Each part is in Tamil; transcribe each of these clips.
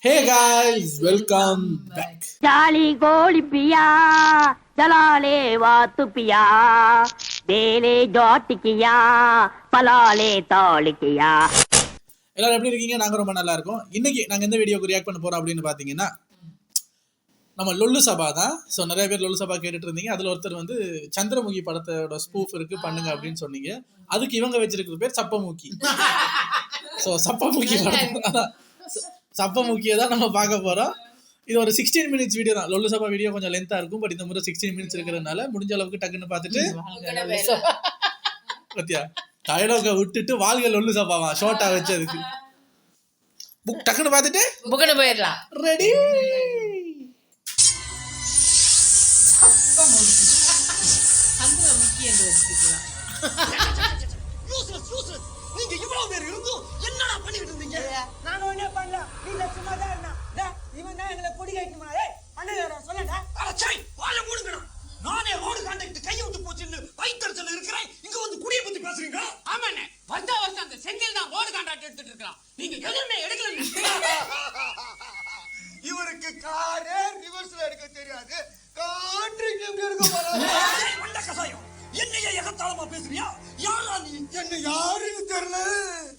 Hey guys, welcome back. जाली गोली पिया जलाले वातु पिया बेले डॉट किया पलाले तौल किया. எல்லாரும் எப்படி இருக்கீங்க? நாங்க ரொம்ப நல்லா இருக்கோம். இன்னைக்கு நாங்க எந்த வீடியோக்கு ரியாக்ட் பண்ண போறோம் அப்படின்னு பாத்தீங்கன்னா, நம்ம லொல்லு சபா தான். ஸோ நிறைய பேர் லொல்லு சபா கேட்டுட்டு இருந்தீங்க. அதுல ஒருத்தர் வந்து சந்திரமுகி படத்தோட ஸ்பூஃப் இருக்கு பண்ணுங்க அப்படின்னு சொன்னீங்க. அதுக்கு இவங்க வச்சிருக்கிற பேர் சப்பமுகி. ஸோ சப்பமுகி படம் சப்பமுக்கியை தான் நம்ம பார்க்க போறோம். இது ஒரு 16 மினிட்ஸ் வீடியோ தான். லொல்லு சபா வீடியோ கொஞ்சம் லென்த்தா இருக்கும். பட் இந்த முறை 16 மினிட்ஸ் இருக்கிறதுனால முடிஞ்ச அளவுக்கு டக்குன்னு பார்த்துட்டு பத்தியா டயலாக விட்டுட்டு வாழ்க லொல்லு சபாவா ஷார்ட்டா வச்சதுக்கு புக் டக்குன்னு பார்த்துட்டு புக்கன போயிடலாம். ரெடி. நீங்க இவ்வளவு பேர் இருந்தும் என்னடா பண்ணிட்டு இருந்தீங்க? நான் ஒண்ணே பண்ணல, நீங்க சும்மா தான் இருந்தா. இவன் தான் எங்களை பொடி கைக்குமா? ஏய் பண்ணுடா சொல்லடா. அடச்சை வாய மூடுங்கடா. நானே ரோடு கான்ட்ராக்ட் கைய விட்டு போச்சுன்னு வைத்தறச்சல இருக்கறேன். இங்க வந்து குடிய பத்தி பேசுறீங்க? ஆமாண்ணே, வருஷம் அந்த செந்தில் தான் ரோடு கான்ட்ராக்ட் எடுத்துட்டு இருக்கான். நீங்க எதுவுமே எடுக்கல. இவருக்கு காரே ரிவர்ஸ்ல எடுக்க தெரியாது. கான்ட்ராக்ட் எப்படி எடுக்க போறாரு? மண்ட கசாயம். என்னைய எகத்தாளமா பேசுறியா? யாரா நீ? என்ன யாருன்னு தெரியல.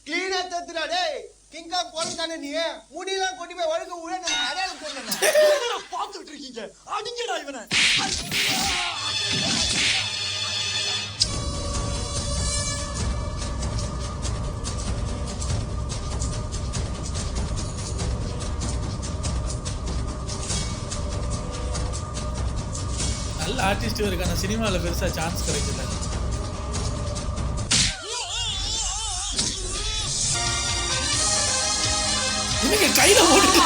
க்ளீனா தத்துடா டேய். கிங்கா போறதானே நீ? முடியெல்லாம் கொண்டு போய் வழுக்க ஊரே நான் அடையாளம் தெரியல. என்னடா பாத்துட்டு இருக்கீங்க? அடிங்கடா இவனை. நல்ல ஆர்டிஸ்ட் இருக்கான சினிமால பெருசா சான்ஸ் கிடைக்கல. நீங்க கையில ஓடிட்டு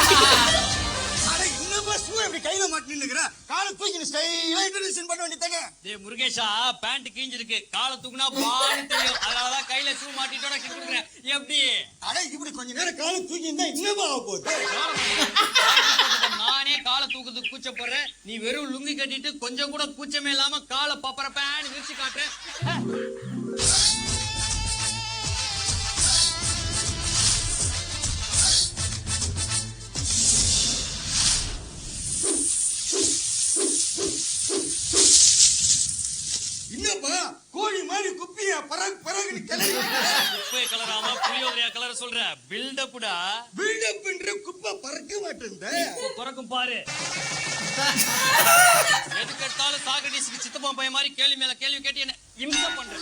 அட இன்னமா ஷூ எப்படி கையில மாட்டின்னு இருக்கற? காலை தூக்கி ஸ்டைலா இன்ட்ரோடக்ஷன் பண்ண வேண்டியதானே. டேய் முருகேஷா, பேண்ட் கிழிஞ்சிருக்கு. காலை தூக்குனா பான்னு தெரியும். அதனால தான் கையில ஷூ மாட்டிட்டோட கிட்டுறேன். எப்படி? அட இப்படி கொஞ்ச நேரம் காலை தூக்கி இருந்தா இன்னமா ஆக போகுது. நானே காலை தூக்குறதுக்கு கூச்சப்படுறேன். நீ வெறும் லுங்கி கட்டிட்டு கொஞ்சம் கூட கூச்சமே இல்லாம காலை பப்பற பேன் விரிச்சு காட்டுற. என்னப்பா கோழி மாதிரி குப்பிய பரக் பரக்னு கிளறி குப்பை கலராம புளியோதரையா கலர சொல்ற பில்டப்டா. பில்டப்ன்ற குப்பை பறக்க மாட்டேங்குது. பறக்கும் பாரு. எதுக்கு எடுத்தாலும் சாக்ரட்டிஸ்க்கு சித்தப்பா பையன் மாதிரி கேள்வி மேல கேள்வி கேட்டு என்ன இம்சை பண்ற.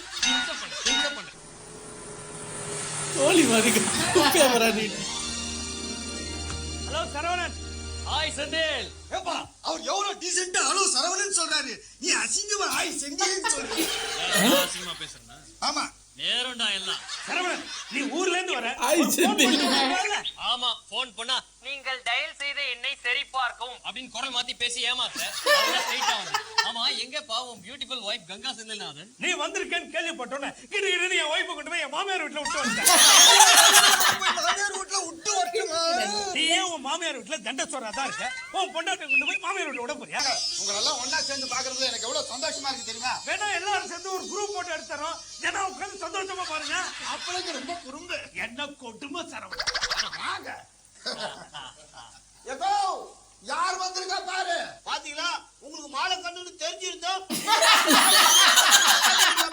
கோழி மாதிரி குப்பியா வரானே. ஹலோ சரவணன். ஹாய் செந்தில். ஏப்பா அவர் எவ்வளவு டீசென்ட்டா ஹலோ சரவணன் சொல்றாரு. நீ அசிங்கமா ஹாய் செந்தில்னு சொல்ற. அசிங்கமா பேசுறேனா? ஆமா நேரம்டா எல்லாம். சரவணன் நீ ஊர்ல இருந்து வர. ஹாய் செந்தில். ஆமா, போன் பண்ணா நீங்கள் டயல் செய்த எண்ணை சரி பார்க்கவும் அப்படின்னு குரல் மாத்தி பேசி ஏமாத்த. ஸ்ட்ரைட்டா வந்து ஆமா எங்க பாவம் பியூட்டிஃபுல் வைஃப் கங்கா செந்தில்நாதன். நீ வந்திருக்கேன்னு கேள்விப்பட்டோன்னே கிட்ட என் ஒய்ஃபை கொண்டு போய் என் மாமியார் வீட்டுல விட்டு வந்தேன். மாமியார் வீட்டுல விட்டு வரட்டுமா? நீ ஏன் உன் மாமியார் வீட்டுல தண்ட சோறாதான் இருக்க? உன் பொண்டாட்டி கொண்டு போய் மாமியார் வீட்டுல விட போறியா? உங்களெல்லாம் ஒண்ணா சேர்ந்து பாக்குறது எனக்கு எவ்வளவு சந்தோஷமா இருக்கு தெரியுமா? வேணா எல்லாரும் சேர்ந்து ஒரு குரூப் போட்டு எடுத்துறோம். ஏன்னா உட்காந்து சந்தோஷமா பாருங்க. அப்பளுக்கு ரொம்ப குறும்பு. என்ன கொடுமை சரவணன். வாங்க. எப்போ யார் வந்திருக்கா பாரு. பாத்தீங்களா உங்களுக்கு மாலை கண்ணுன்னு தெரிஞ்சிருந்தோம்.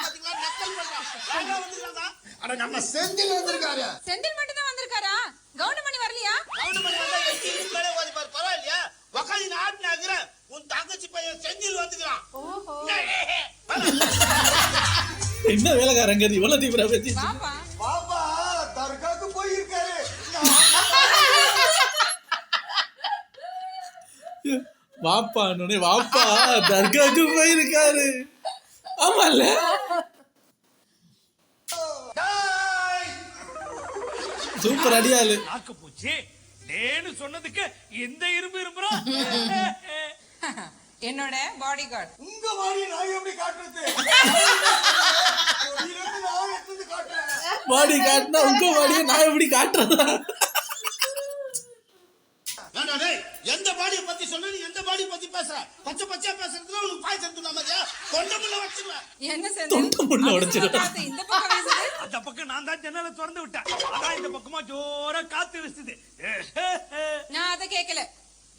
பாத்தீங்களா நக்கல் பண்றான். யாரா வந்திருக்காங்க? அட நம்ம செந்தில் வந்திருக்காரு. செந்தில் மட்டும் தான் வந்திருக்காரா? கவுண்டமணி வரலையா? கவுண்டமணி வந்தா எட்டி மேலே ஓடி பாரு. பரவாயில்லையா? வக்காலி நாட்டுனாக்குற உன் தங்கச்சி பையன் செந்தில் வந்துக்கிறான். என்ன வேலைக்காரங்க இவ்வளவு தீவிர பேசி பாப்பா பாப்பா தர்காக்கு போயிருக்காரு. வாப்பான்னு வாப்பா தர்காக்கு போயிருக்காரு. ஆமால சூப்பர் அடியாளு. நாக்கு போச்சு டேன்னு சொன்னதுக்கு இந்த இரும்பு இரும்புறோம். என்னோட பாடி கார்டு. உங்க மாதிரி நான் எப்படி காட்டுறது? நான் எடுத்து காட்டுறேன். பாடி காட்டினா உங்க பாடியை நான் எப்படி காட்டுறதா? ஏண்டா டேய், எந்த பாடியை பத்தி சொன்ன நீ எந்த பாடியை பத்தி பேசுற? பச்சை பச்சையா பேசுறதுல உனக்கு பாய் சேர்த்துனா மாதிரியா கொண்டமுள்ள வச்சிருவேன். என்ன தொண்டை முள்ள உடைச்சிடும். காத்து இந்த பக்கம் வீசுது. அந்த பக்கம் நான் தான் ஜன்னலை திறந்து விட்டேன். அதான் இந்த பக்கமா ஜோரா காத்து வீசுது. நான் அதை கேட்கல.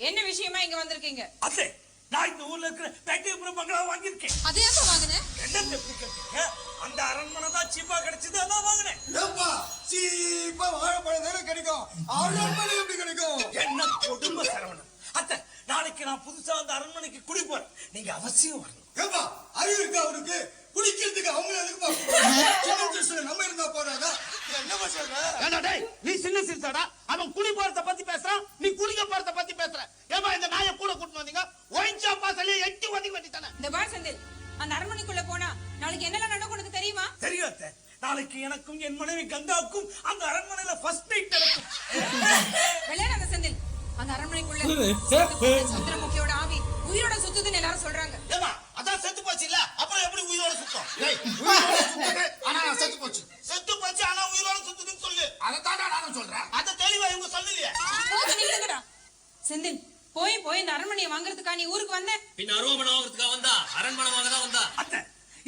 என்ன விஷயமா இங்க வந்திருக்கீங்க? அத்தை, நான் இந்த ஊர்ல இருக்கிற பேட்டியபுரம் பங்களா வாங்கியிருக்கேன். அது ஏன் வாங்குனேன்? என்ன எப்படி கேட்டீங்க? அந்த அரண்மனை தான் சீப்பா கிடைச்சது, அதான் வாங்கினேன். ஏப்பா சீப்பா வாழைப்பழம் தானே கிடைக்கும், அரண்மனை எப்படி கிடைக்கும்? என்ன குடும்ப சரவணன். அத்தை, நாளைக்கு நான் புதுசா அந்த அரண்மனைக்கு குடி போறேன். நீங்க அவசியம் வரணும். ஏப்பா அறிவு இருக்கா அவனுக்கு? குடிக்கிறதுக்கு அவங்க எதுக்குப்பா? சின்ன வயசுல நம்ம இருந்தா போறாங்க. என்னப்பா சொல்ற? ஏண்டா டேய், நீ சின்ன சிறுசாடா. அவன் குடி போறத பத்தி பேசுறான், நீ குடிக்க போறத பத்தி பேசுற. ஏப்பா இந்த நாயை கூட கூட்டிட்டு வந்தீங்க? ஒயின்ஷா பாசலே எட்டி ஒதுக்கி வச்சிட்டானே. இந்த பார் செந்தில், அந்த அரண்மனைக்குள்ள போனா நாளைக்கு என்னெல்லாம் நடக்கும் உனக்கு தெரியுமா? தெரியும் அத்தை. நாளைக்கு எனக்கும் என் மனைவி கங்காவுக்கும் அந்த அரண்மனையில ஃபர்ஸ்ட் நைட் நடக்கும். விளையாடாத செந்தில். அந்த அரண்மனைக்குள்ள சந்திரமுகியோட ஆவி உயிரோட சுத்துதுன்னு எல்லாரும் சொல்றாங்க. ஏப்பா அதான் செத்து போச்சு இல்ல, அப்புறம் எப்படி உயிரோட சுத்தம்? டேய், உயிரோட சுத்துது, ஆனா செத்து போச்சு. செத்து போச்சு ஆனா உயிரோட சுத்துதுன்னு சொல்லு. அதத்தான்டா நானும் சொல்றேன். அத தெளிவா இவங்க சொல்லலையே. போதும், நில்லுங்கடா. செந்தில், போய் இந்த அரண்மனையை வாங்குறதுக்கா நீ ஊருக்கு வந்த? பின்ன அருவமனை வாங்குறதுக்கா வந்தா? அரண்மனை வாங்க தான் வந்தா. அத்தை,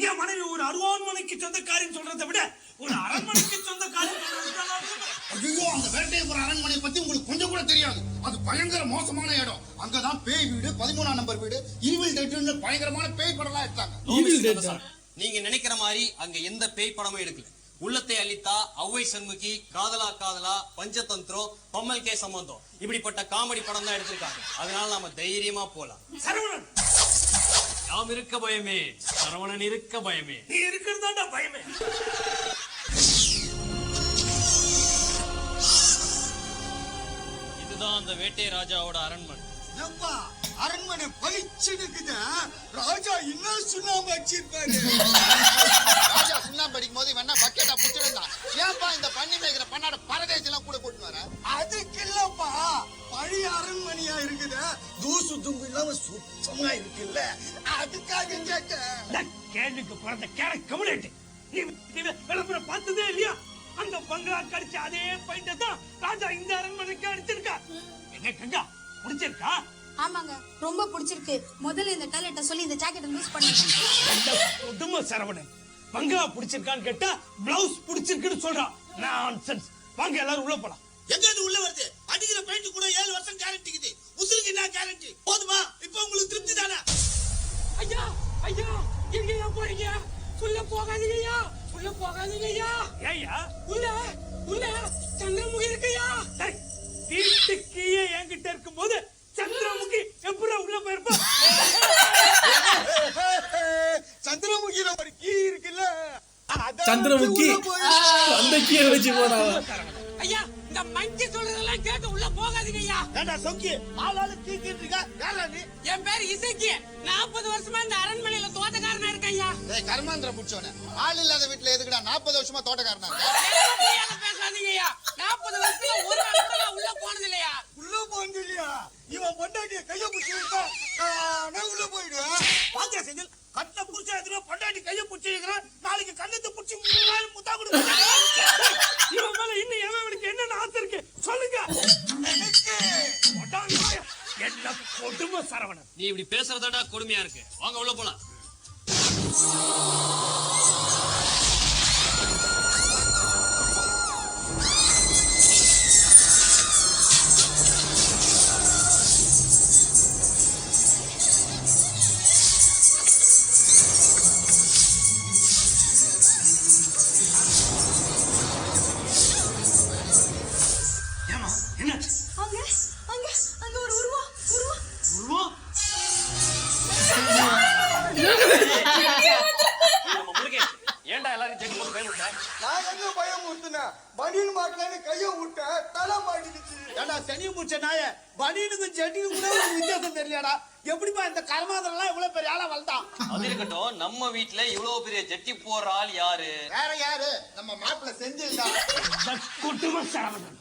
என் மனைவி ஒரு அருவான்மனைக்கு சொந்தக்காரின்னு சொல்றதை விட ஒரு அரண்மனைக்கு சொந்தக்காரின்னு சொல்றது தான் நான் விரும்புறேன். ஐயோ, அந்த வேட்டையபுரம் அரண்மனை பத்தி உங்களுக்கு கொஞ்சம் கூட தெரியாது. அது பயங்கர மோசமான இடம். அங்கதான் பேய் வீடு, 13ஆம் நம்பர் வீடு, ஈவில் டெட்னு பயங்கரமான பேய் படம்லாம் எடுத்தாங்க. No, Mr. கந்தசாமி. நீங்க நினைக்கிற மாதிரி அங்க எந்த பேய் படமும் எடுக்கல. உள்ளத்தை அளித்தா, ஔவை சண்முகி, காதலா காதலா, பஞ்சதந்திரம், பம்மல் கே சம்பந்தம் இப்படிப்பட்ட காமெடி படம் தான் எடுத்திருக்காங்க. அதனால நாம தைரியமா போலாம். சரவணன், நாம் இருக்க பயமே, சரவணன் இருக்க பயமே. நீ இருக்கிறதாண்டா பயமே. இதுதான் அந்த வேட்டை ராஜாவோட அரண்மனை. ஏப்பா, அரண்மனை பளிச்சுடுக்குது. ராஜா இன்னும் சுண்ணாம்பு வச்சிருப்பாரு. ராஜா சுண்ணாம்பு அடிக்கும் போது வேணா பக்கெட்டா புடிச்சிருந்தான். ஏன்பா இந்த பண்ணி மேய்க்கிற பண்ணாட பரதேசி எல்லாம் கூட கூட்டு வர? அதுக்கு இல்லப்பா, பழைய அரண்மனையா இருக்குது, தூசு தும்பு இல்லாம சுத்தமா இருக்குல்ல, அதுக்காக கேட்டேன். கேள்விக்கு பிறந்த கேரட் கம்யூனிட்டி. நீ விளம்பரம் பார்த்ததே இல்லையா? அந்த பங்களா கடிச்ச அதே பைண்ட தான் ராஜா இந்த அரண்மனைக்கு அடிச்சிருக்கா. என்ன கங்கா, பிடிச்சிருக்கா? ஆமாங்க, ரொம்ப பிடிச்சிருக்கு. முதல்ல இந்த டாய்லெட்ட சொல்லி இந்த ஜாக்கெட்டை லூஸ் பண்ணுங்க. குடும்ப சரவணன், பங்களா பிடிச்சிருக்கான்னு கேட்டா பிளவுஸ் பிடிச்சிருக்குன்னு சொல்றான். நான்சென்ஸ். வாங்க எல்லாரும் உள்ள போலாம். எங்க இது உள்ள வருது? அடிக்கிற பெயிண்ட் கூட 7 வருஷம் கேரண்டிக்குது. உசுருக்கு என்ன கேரண்டி? போதுமா? இப்போ உங்களுக்கு திருப்தி தானே? ஐயா, ஐயா, எங்கயா போறீங்க? உள்ள போகாதீங்கய்யா, உள்ள போகாதீங்கய்யா. ஏய்யா, உள்ள சந்திரமுகி இருக்குயா. வீட்டுக்கு என்கிட்ட இருக்கும்போது சந்திரமுகி எப்படா உள்ள போயிருப்பா? சந்திரமுகில ஒரு கீ இருக்குல்ல, சந்திரமுகி அந்த கீயை வச்சு போனாவா? ஐயா, இந்த மஞ்சி சொல்றதெல்லாம் கேட்டு உள்ள போகாதீங்கய்யா. ஏண்டா சொக்கி, ஆளாளு தீக்கிட்டு இருக்க. யாரா நீ? என் பேர் இசக்கி. 40 வருஷமா இந்த அரண்மனையில தோட்டக்காரனா இருக்கேன்யா. டேய் கர்மாந்திர புடிச்சவனே, ஆள் இல்லாத வீட்ல எதுக்குடா 40 வருஷமா தோட்டக்காரனா இருக்க? பேசாதீங்கய்யா. 40 வருஷத்துல ஒரு நாள் கூட நான் உள்ள போனது இல்லையா? உள்ள போனது இல்லையா? இவன் பொண்டாட்டிய கைய புடிச்சு விட்டா நான் உள்ள போயிடுவேன். வாங்க செந்தில், கட்ட புடிச்ச எதுல பொண்டாட்டி கைய புடிச்சு இருக்கிறான். நாளைக்கு கண்ணத்தை புடிச்சு 3 நாள் முத்தா கொடுப்பேன். இவன் மேல இன்னும் எவனுக்கு என்ன ஆசை இருக்கு சொல்லுங்க. என்ன கொடுமை சரவணன். நீ இப்படி பேசுறதாடா கொடுமையா இருக்கு. வாங்க உள்ள போலாம். ஏமா என்னாச்சு? அங்க அங்க அங்க ஒரு உருவம். உருவம்? நம்ம முருகேஷ், ஏன்டா எல்லாரும் செக் பண்ணி பயமுட்ட? நான் எங்க பயம் ஊத்துனேன்? பனியன் மாட்டலான்னு கைய விட்டேன், தலை மாட்டிடுச்சு. ஏண்டா சனி பூச்ச நாய, பனியனுக்கும் செடிக்கும் கூட ஒரு வித்தியாசம் தெரியலடா. எப்படிப்பா இந்த கர்மாந்தரெல்லாம் இவ்வளவு பெரிய ஆளா வளர்த்தான்? அது இருக்கட்டும், நம்ம வீட்ல இவ்வளவு பெரிய ஜட்டி போடுற ஆள் யாரு? வேற யாரு? நம்ம மாப்பிள்ள செஞ்சிருந்தா. குட்டும சரவணன்.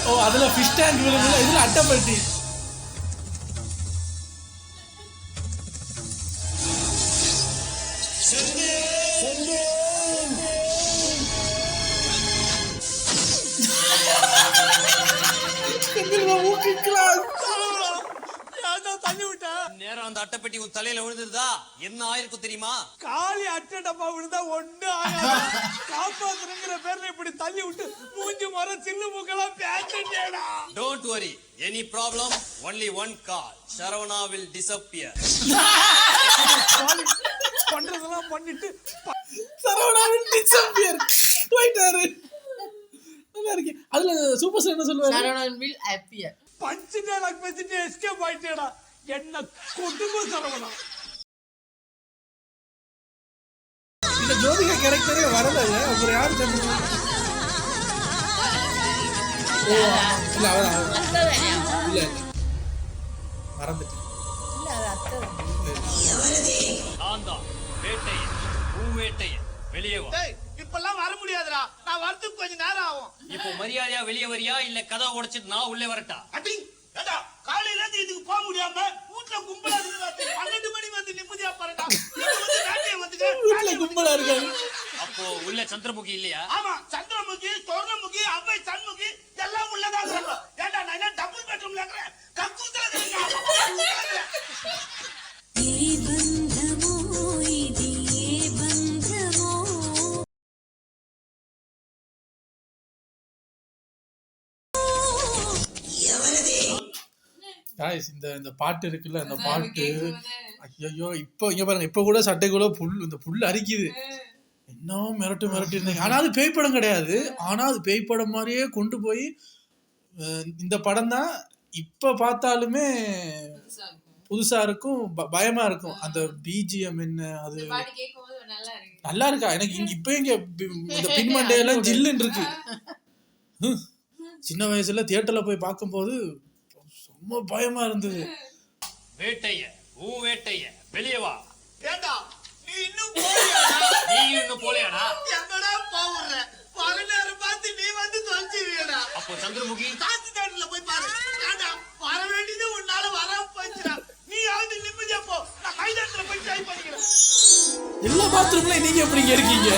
ஓ, அதுல ஃபிஷ் டேங்க் விழுகுல, இதுல அட்டைப்பட்டி. தள்ளி விட்டா நேரம் அந்த அட்டைப்பெட்டி உன் தலையில விழுந்துருதா என்ன ஆயிருக்கும் தெரியுமா? காலி அட்டை டப்பா விழுந்தா ஒண்ணு காப்பாத்துறங்கிற பேர்ல இப்படி தள்ளி விட்டு மூஞ்சி மரம் சின்ன மூக்கெல்லாம் பேசிட்டேடா. Don't worry, any problem, only one call. Sharavana will disappear. பண்றதெல்லாம் பண்ணிட்டு சரவணாவின் டிசப்பியர் போயிட்டாரு. நல்லா இருக்கு. அதுல சூப்பர் ஸ்டார் என்ன சொல்லுவாரு? Saravanan will appear. பஞ்சு டேலாக் பேசிட்டு எஸ்கேப் ஆயிட்டேடா. என்ன கொடுங்க சரவணா. இந்த ஜோதிகா கேரக்டரே வரல. அப்புறம் யாரு சொன்னது? இல்ல அவரா? இல்ல மறந்துட்டேன். நான் தான் வேட்டையன், உன் வேட்டையன், வெளியே வா. இப்பெல்லாம் வர முடியாதுடா. நான் வரதுக்கு கொஞ்சம் நேரம் ஆகும். இப்போ மரியாதையா வெளியே வரியா இல்ல கதவை உடைச்சிட்டு நான் உள்ளே வரட்டா? அடி ஏடா காலையில இருந்து இதுக்கு போக முடியாம வீட்ல கும்பலா இருக்கு. 12 மணி வந்து நிம்மதியா பாருடா. வீட்டுல கும்பலா இருக்காரு. அப்போ உள்ள சந்திரமுகி இல்லையா? ஆமா, சந்திரமுகி, சொர்ணமுகி, அவ்வை சண்முகி எல்லாம் உள்ளதான் சொல்றோம். ஏண்டா நான் என்ன டபுள் பெட்ரூம்ல இருக்கேன்? கக்கூத்துல இருக்கேன். காய்ஸ் இந்த பாட்டு இருக்குல்ல, அந்த பாட்டு ஐயோ இப்போ இங்க பாருங்க, இப்போ கூட சட்டைக்குள்ள இந்த புல் அரிக்குது. என்ன மிரட்டு இருந்தாங்க. ஆனா அது பேய் படம் கிடையாது. ஆனா அது பேய் படம் மாதிரியே கொண்டு போய் இந்த படம் தான் இப்ப பார்த்தாலுமே புதுசா இருக்கும், பயமா இருக்கும். அந்த பிஜிஎம் என்ன அது நல்லா இருக்கா? எனக்கு இப்ப இங்க இந்த பின்மண்டையெல்லாம் ஜில்லுன்னு இருக்கு. சின்ன வயசுல தியேட்டர்ல போய் பார்க்கும்போது ரொம்ப பயமா இருந்தது. வேட்டைய, உன் வேட்டைய, வெளியே வா. ஏண்டா நீ இன்னும் போறியாடா? நீ இன்னும் போலையாடா? எங்கடா போற? பல நேரம் பார்த்து நீ வந்து தொலைச்சிருவியடா. அப்போ சந்திரமுகி காசு தேட்டர்ல போய் பாரு. ஏண்டா வர வேண்டியது உன்னால வராம போச்சுடா. நீ யாவது நிம்மதியா போ. நான் மைதானத்துல போய் ட்ரை பண்ணிக்கிறேன். எல்லா பாத்ரூம்ல நீங்க எப்படிங்க இருக்கீங்க?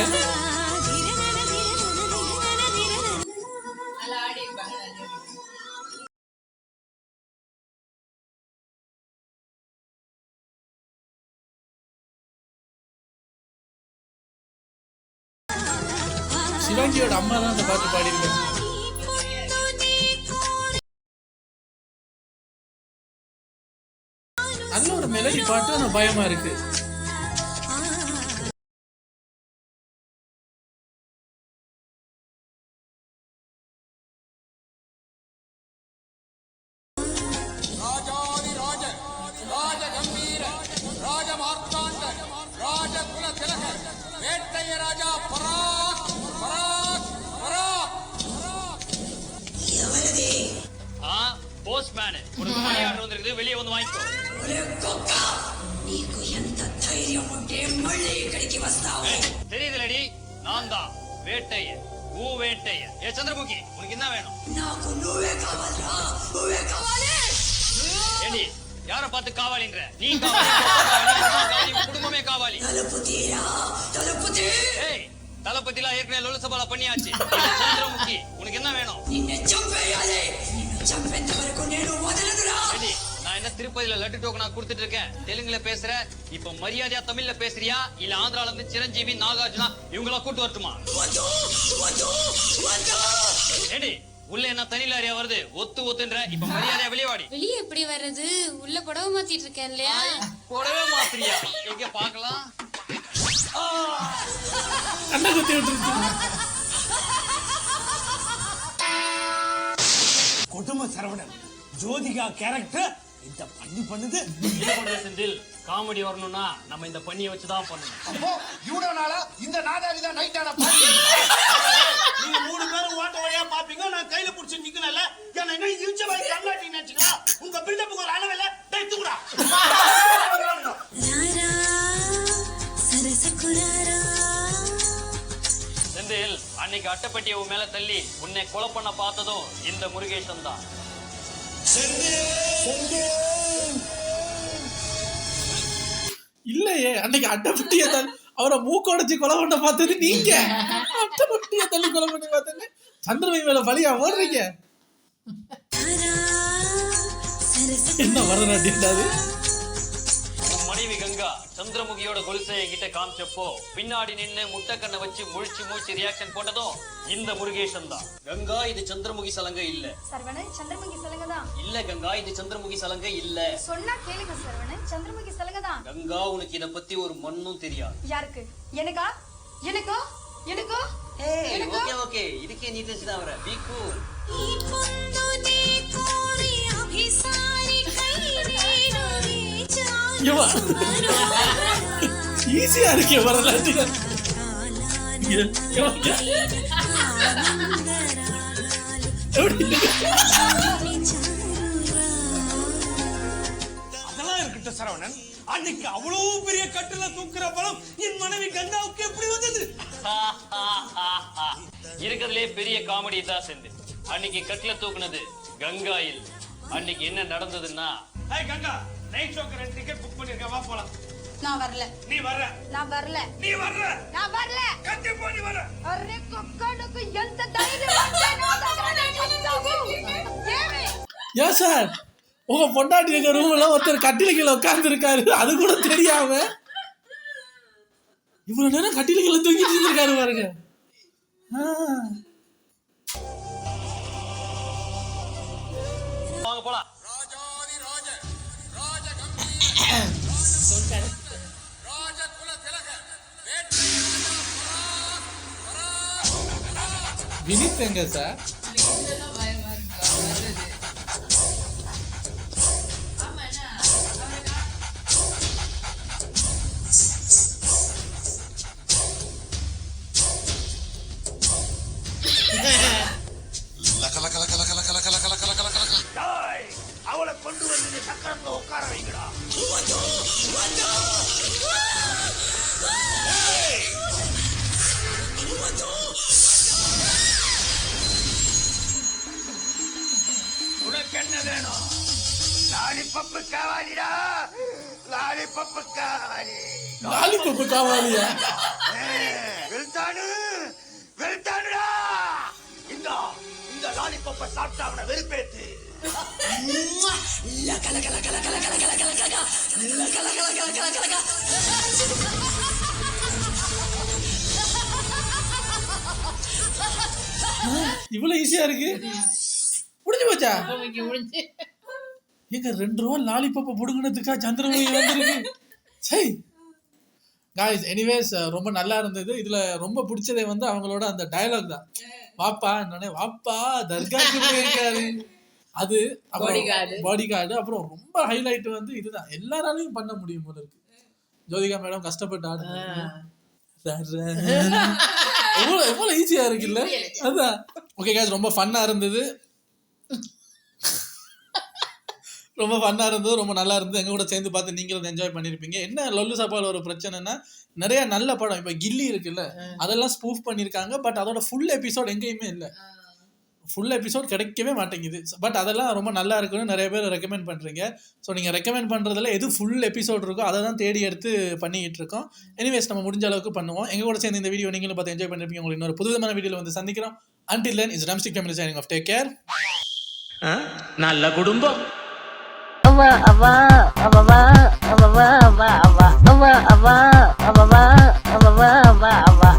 சிவாங்கியோட அம்மா தான் அந்த பாட்டு பாடியிருக்காங்க. நல்ல ஒரு மெலடி பாட்டு, ஆனா பயமா இருக்கு. போஸ்ட்மேன் உனக்கு மணி ஆர்டர் வந்திருக்கு, வெளியே வந்து வாங்கிக்கோ. தெரியுதுலடி, நான் தான் வேட்டைய, உன் வேட்டைய. ஏ சந்திரமுகி, உனக்கு என்ன வேணும்? ஏடி யார பார்த்து காவாலின்ற? நீ காவாலி, குடும்பமே காவாலி. ஏய் தளபதிலாம் ஏற்கனவே லோலசபால பண்ணியாச்சு. சந்திரமுகி, உனக்கு என்ன வேணும்? நான் என்ன திருப்பதியில லட்டு டோக்கனா கொடுத்துட்டு இருக்கேன்? தெலுங்குல பேசுற, இப்ப மரியாதையா தமிழ்ல பேசுறியா இல்ல ஆந்திரால இருந்து சிரஞ்சீவி, நாகார்ஜுனா இவங்கள கூட்டு வரட்டுமா? ஏடி உள்ள என்ன தனி லாரியா வருது? ஒத்துன்ற. இப்ப மரியாதையா வெளியே வாடி. வெளியே எப்படி வர்றது? உள்ள புடவை மாத்திட்டு இருக்கேன் இல்லையா? போடவே மாத்திரியா? எங்க பாக்கலாம்? அண்ணா குத்தி விட்டுருச்சு. கொடுமை சரவணன், ஜோதிகா கேரக்டர் இந்த பண்ணுது. செந்தில் காமெடி வரணும்னா நம்ம இந்த பண்ணியை வச்சுதான் பண்ணணும். அப்போ இவ்வளவு நாளா இந்த நாதாரி தான் நைட் ஆனா நீங்க 3 பேரும் ஓட்ட வழியா பாப்பீங்க, நான் கையில புடிச்சு நிக்கல. என்ன இழுச்ச வாய் கண்ணாட்டி நினைச்சுங்களா? உங்க பில்டப்புக்கு ஒரு அளவில்ல தைத்துக்குடா. செந்தில் அன்னைக்கு அட்டைப்பட்டியை உன் மேல தள்ளி உன்னை கொலை பண்ண பார்த்ததும் இந்த முருகேசன் தான். இல்லையே, அன்னைக்கு அட்டைப்பட்டியை அவரை மூக்கொடைச்சு கொலை பண்ண பார்த்தது நீங்க. அட்டைப்பட்டியை தள்ளி கொலை பண்ணி பார்த்தது சந்திரவை மேல பலியா ஓடுறீங்க. என்ன வரநாட்டியாது? சந்திரமுகியோட கொலுசை என்கிட்ட காமிச்சப்போ பின்னாடி நின்னு முட்டை கண்ணை வச்சு முழிச்சு ரியாக்ஷன் போட்டதும் இந்த முருகேசன் தான். கங்கா, இது சந்திரமுகி சலங்கை இல்ல. சரவணன் சந்திரமுகி சலங்கை தான். இல்ல கங்கா, இது சந்திரமுகி சலங்கை இல்ல. சொன்னா கேளுங்க சரவணன், சந்திரமுகி சலங்கை தான். கங்கா, உனக்கு இத பத்தி ஒரு மண்ணும் தெரியாது. யாருக்கு? எனக்கா? எனக்கோ? எனக்கோ? எனக்கோ? ஓகே ஓகே, இதுக்கே நீ தெரிஞ்சுதான் வர. Be cool. ஈஸியா இருக்கே வரலாற்று. அதெல்லாம் இருக்கட்டும் சரவணன், அன்னைக்கு அவ்வளவு பெரிய கட்டுல தூக்குற பலம் என் மனைவி கங்காவுக்கு எப்படி வந்தது? இருக்கிறதுலே பெரிய காமெடி தான் செஞ்சு. அன்னைக்கு கட்ல தூக்குனது கங்கா இல்ல. அன்னைக்கு என்ன நடந்ததுன்னா, ஹாய் கங்கா, நைட் ஷோக்கு 2 டிக்கெட் புக் பண்ணிருக்கேன், வா போலாம். நான் வரல. நீ வர்ற? நான் வரல. நீ வர்ற? நான் வரல. கண்டிப்பா நீ வர்ற. அரே கொக்கனுக்கு எந்த தைரியம் வந்து நான் ஏன் சார் உங்க பொண்டாட்டி இருக்க ரூம்ல ஒருத்தர் கட்டில கீழே உட்கார்ந்து இருக்காரு, அது கூட தெரியாம இவ்வளவு நேரம் கட்டில கீழே தூக்கிட்டு இருந்திருக்காரு பாருங்க. வாங்க போலாம். வினித் எங்க சார்? அவளை கொண்டு வந்து சக்கரத்துல உட்கார வைங்கடா. உனக்கு என்ன வேணும்? லாலிபப்பு காவாலிடா, லாலிபப்பு காவாலி. லாலிபப்பு காவாலியா? வெல்தானு, வெல்தானுடா. இந்த லாலிபப்பை சாப்பிட்டு அவனை வெறுப்பேத்து. இவ்வளவு ஈஸியா இருக்கு. முடிஞ்சு போச்சா? எங்க 2 ரூபா லாலிபப்ப புடுங்கினதுக்கா சந்திரமுகி வந்திருக்கு. சரி காய்ஸ், எனிவேஸ் ரொம்ப நல்லா இருந்தது. இதுல ரொம்ப பிடிச்சதே வந்து அவங்களோட அந்த டயலாக் தான். வாப்பா என்னே வாப்பா தர்காக்கு போயிருக்காரு, அது பாடி கார்டு. அப்புறம் ரொம்ப ஹைலைட் வந்து இதுதான், எல்லாராலையும் பண்ண முடியும் போல இருக்கு. ஜோதிகா மேடம் கஷ்டப்பட்டு எவ்வளவு ஈஸியா இருக்குல்ல. அதான் ஓகே காய்ஸ், ரொம்ப ஃபன்னா இருந்தது. ரொம்ப நல்லா இருந்தது. எங்க கூட சேர்ந்து பார்த்து நீங்களும் என்ஜாய் பண்ணிருப்பீங்க. என்ன லொல்லு சபால ஒரு பிரச்சனைனா, நிறைய நல்ல படம் இப்ப கில்லி இருக்குல்ல, அதெல்லாம் ஸ்பூஃப் பண்ணிருக்காங்க. பட் அதோட ஃபுல் எபிசோட் எங்கேயுமே இல்லை. ஃபுல் எபிசோட் கிடைக்கவே மாட்டேங்குது. பட் அதெல்லாம் ரொம்ப நல்லா இருக்குன்னு நிறைய பேர் ரெக்கமெண்ட் பண்றீங்க. ஸோ நீங்க ரெக்கமெண்ட் பண்றதுல எது ஃபுல் எபிசோட் இருக்கோ அதை தான் தேடி எடுத்து பண்ணிட்டு இருக்கோம். எனிவேஸ் நம்ம முடிஞ்ச அளவுக்கு பண்ணுவோம். எங்க கூட சேர்ந்து இந்த வீடியோ நீங்களும் பார்த்து என்ஜாய் பண்ணிருப்பீங்க. உங்களுக்கு இன்னொரு புதுவிதமான வீடியோல வந்து சந்திக்கிறோம். Until then, it's Drumstick Family signing off. Take care. நல்ல குடும்பம். அவா அவா அவா அவா அவா அவா அவா அவா அவா அவா அவா அவா